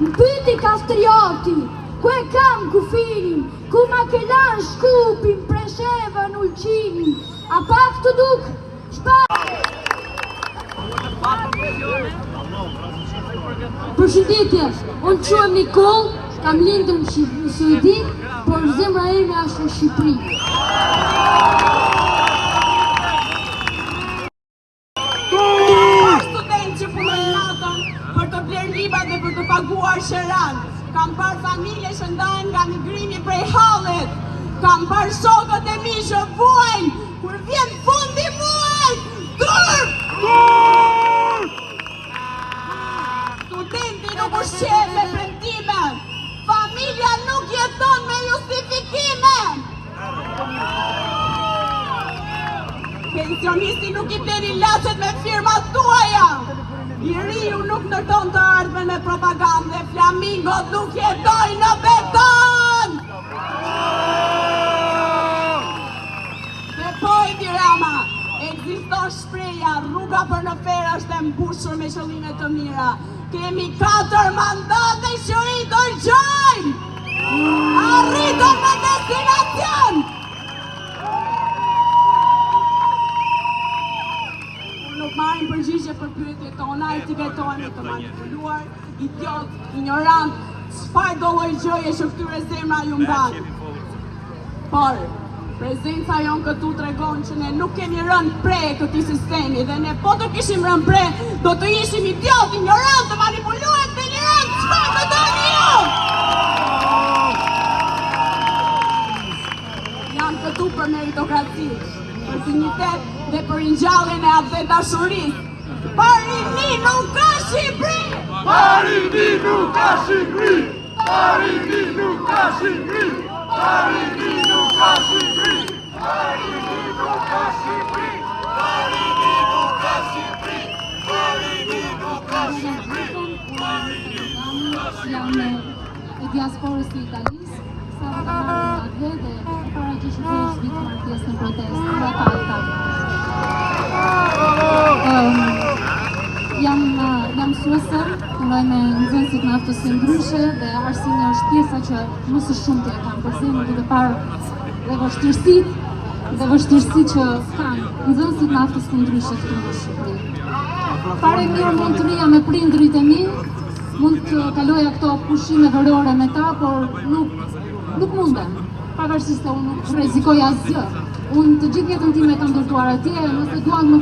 Më pyti kastrioti, ku e kam kufinin, ku ma ke lan shkupin, presheva në ulqinin, a pak të duk, Përshëndetje, unë quhem Nikol, kam lindur në Suedi, por zemra ime është në Shqipëri. Student që punojnë natën për të bler libra dhe për të paguar shëran. Kam parë familje që ndahen nga migrimi prej hallit. Kam parë shokët e mi që vuajnë kur vjen fundi muajit. Turp! Studenti nuk ushqen me premtime. Familja nuk jeton me justifikime. Pensionisti nuk i bleni lachet me firmat tuaja. I riu nuk ndërton të ardhmen me propagandë dhe flamingot nuk jetojnë në beton. Dhe pojti Rama, ekziston shpreja, rruga për në ferë është e mbushur me qëllime të mira. Kemi 4 mandate që i dërgjojnë. Arritëm në destinacion. Nuk marrin përgjigje për pyetjet tona, etiketohemi të manipuluar, idiot, ignorant, çfarë do lloj gjëje që këtyre zemra ju mban. Por prezenca jon këtu tregon që ne nuk kemi rënë pre këtij sistemi dhe ne po të kishim rënë pre, do të ishim idiot, ignorant, të manipuluar, delirant, çfarë të doni ju? Jam këtu për meritokraci, për dignitet dhe për ringjalljen e atë dashurisë. Parini nuk ka Shqipëri! Parini nuk ka Shqipëri! Parini nuk ka Shqipëri! Parini nuk ka Shqipëri! Parini nuk ka Shqipëri! Parini nuk ka Shqipëri! Parini nuk ka Shqipëri! Jam e diasporës të Italisë, sa të marrë atje dhe para që shqipërisht vitë marrë pjesë në protestë nga Palta. Jam mësuese, punoj me nxënësit në aftësi ndryshe dhe arsimi është pjesa që më së shumti e kam përzemër duke parë dhe vështirësi që kanë nxënësit në aftësi ndryshe këtu në Shqipëri. Fare mirë mund të rija me prindrit e mi, mund të kaloja këto pushime verore me ta, por nuk mundem. Pavarësisht se unë nuk rrezikoj asgjë. Unë të gjithë jetën time kam ndërtuar atje, nëse duan më